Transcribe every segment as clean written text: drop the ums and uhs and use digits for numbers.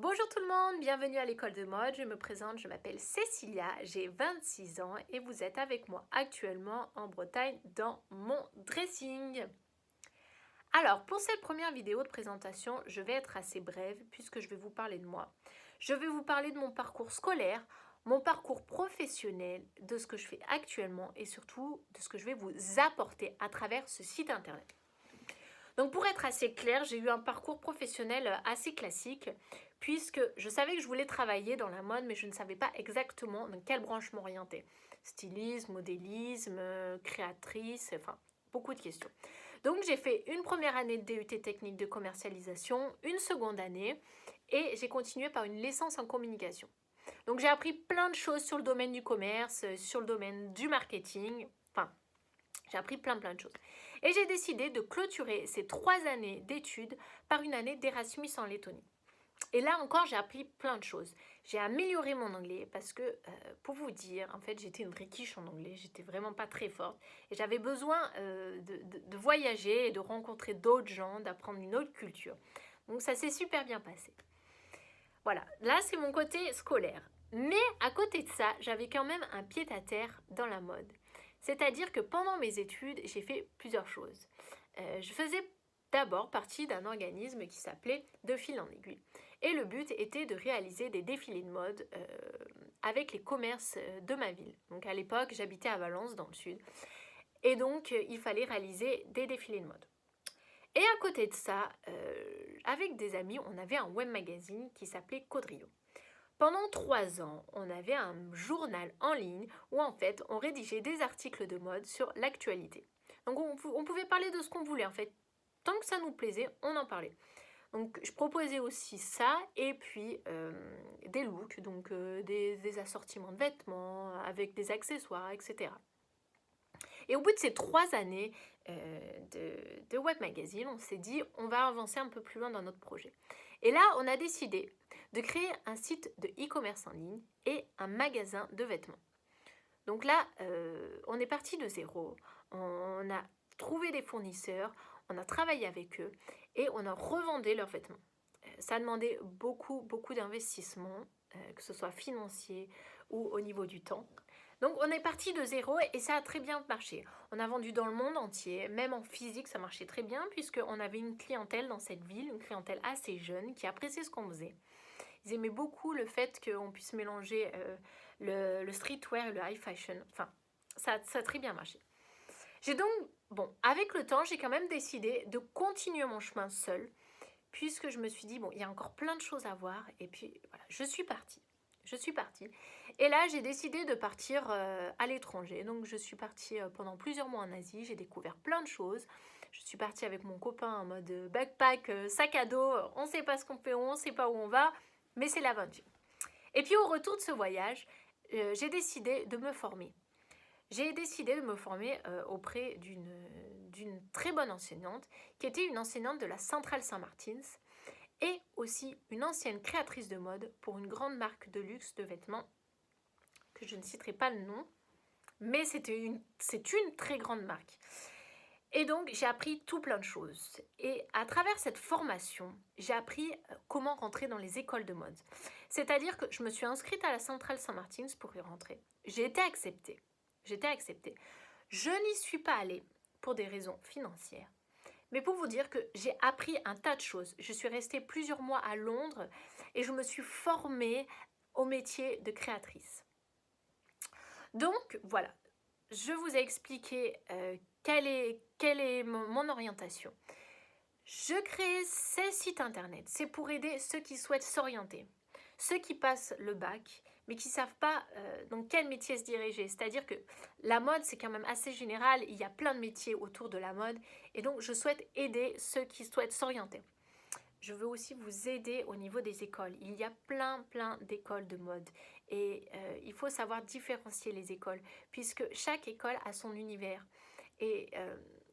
Bonjour tout le monde, bienvenue à l'école de mode. Je me présente, je m'appelle Cécilia, j'ai 26 ans et vous êtes avec moi actuellement en Bretagne dans mon dressing. Alors, pour cette première vidéo de présentation, je vais être assez brève puisque je vais vous parler de moi. Je vais vous parler de mon parcours scolaire, mon parcours professionnel, de ce que je fais actuellement et surtout de ce que je vais vous apporter à travers ce site internet. Donc pour être assez clair, j'ai eu un parcours professionnel assez classique puisque je savais que je voulais travailler dans la mode mais je ne savais pas exactement dans quelle branche m'orienter. Stylisme, modélisme, créatrice, enfin beaucoup de questions. Donc j'ai fait une première année de DUT technique de commercialisation, une seconde année et j'ai continué par une licence en communication. Donc j'ai appris plein de choses sur le domaine du commerce, sur le domaine du marketing, enfin j'ai appris plein de choses. Et j'ai décidé de clôturer ces 3 années d'études par une année d'Erasmus en Lettonie. Et là encore, j'ai appris plein de choses. J'ai amélioré mon anglais parce que, pour vous dire, en fait, j'étais une vraie quiche en anglais. J'étais vraiment pas très forte. Et j'avais besoin de voyager et de rencontrer d'autres gens, d'apprendre une autre culture. Donc ça s'est super bien passé. Voilà, là c'est mon côté scolaire. Mais à côté de ça, j'avais quand même un pied-à-terre dans la mode. C'est-à-dire que pendant mes études, j'ai fait plusieurs choses. Je faisais d'abord partie d'un organisme qui s'appelait De fil en aiguille. Et le but était de réaliser des défilés de mode avec les commerces de ma ville. Donc à l'époque, j'habitais à Valence dans le sud. Et donc, il fallait réaliser des défilés de mode. Et à côté de ça, avec des amis, on avait un web magazine qui s'appelait Codrio. Pendant 3 ans, on avait un journal en ligne où en fait on rédigeait des articles de mode sur l'actualité. Donc on pouvait parler de ce qu'on voulait en fait. Tant que ça nous plaisait, on en parlait. Donc je proposais aussi ça et puis des looks, donc des assortiments de vêtements avec des accessoires, etc. Et au bout de ces 3 années de web magazine, on s'est dit on va avancer un peu plus loin dans notre projet. Et là, on a décidé de créer un site de e-commerce en ligne et un magasin de vêtements. Donc là, on est parti de zéro. On a trouvé des fournisseurs, on a travaillé avec eux et on a revendé leurs vêtements. Ça a demandé beaucoup d'investissement, que ce soit financier ou au niveau du temps. Donc on est parti de zéro et ça a très bien marché. On a vendu dans le monde entier, même en physique ça marchait très bien puisqu'on avait une clientèle dans cette ville, une clientèle assez jeune qui appréciait ce qu'on faisait. Ils aimaient beaucoup le fait qu'on puisse mélanger le streetwear et le high fashion. Enfin, ça a très bien marché. J'ai donc, bon, avec le temps, j'ai quand même décidé de continuer mon chemin seule puisque je me suis dit, bon, il y a encore plein de choses à voir et puis voilà, je suis partie. Et là, j'ai décidé de partir à l'étranger. Donc, je suis partie pendant plusieurs mois en Asie. J'ai découvert plein de choses. Je suis partie avec mon copain en mode backpack, sac à dos. On ne sait pas ce qu'on fait, on ne sait pas où on va, mais c'est l'aventure. Et puis, au retour de ce voyage, j'ai décidé de me former. J'ai décidé de me former auprès d'une très bonne enseignante, qui était une enseignante de la Centrale Saint-Martins et aussi une ancienne créatrice de mode pour une grande marque de luxe de vêtements que je ne citerai pas le nom, mais c'est une très grande marque. Et donc, j'ai appris tout plein de choses. Et à travers cette formation, j'ai appris comment rentrer dans les écoles de mode. C'est-à-dire que je me suis inscrite à la Centrale Saint-Martins pour y rentrer. J'ai été acceptée. Je n'y suis pas allée pour des raisons financières. Mais pour vous dire que j'ai appris un tas de choses. Je suis restée plusieurs mois à Londres et je me suis formée au métier de créatrice. Donc voilà, je vous ai expliqué quelle est mon orientation. Je crée ces sites internet, c'est pour aider ceux qui souhaitent s'orienter, ceux qui passent le bac mais qui ne savent pas dans quel métier se diriger. C'est-à-dire que la mode, c'est quand même assez général, il y a plein de métiers autour de la mode et donc je souhaite aider ceux qui souhaitent s'orienter. Je veux aussi vous aider au niveau des écoles. Il y a plein d'écoles de mode et il faut savoir différencier les écoles puisque chaque école a son univers. Et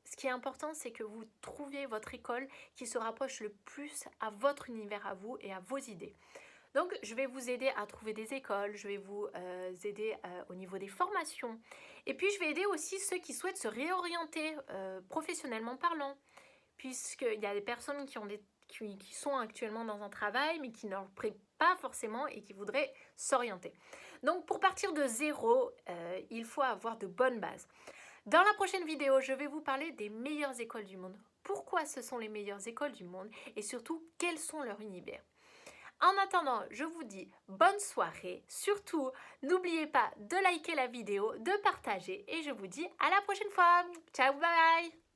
ce qui est important, c'est que vous trouviez votre école qui se rapproche le plus à votre univers à vous et à vos idées. Donc, je vais vous aider à trouver des écoles, je vais vous aider au niveau des formations. Et puis, je vais aider aussi ceux qui souhaitent se réorienter professionnellement parlant puisqu'il y a des personnes qui sont actuellement dans un travail, mais qui ne leur plaît pas forcément et qui voudraient s'orienter. Donc pour partir de zéro, il faut avoir de bonnes bases. Dans la prochaine vidéo, je vais vous parler des meilleures écoles du monde. Pourquoi ce sont les meilleures écoles du monde et surtout quels sont leurs univers. En attendant, je vous dis bonne soirée. Surtout, n'oubliez pas de liker la vidéo, de partager et je vous dis à la prochaine fois. Ciao, bye bye.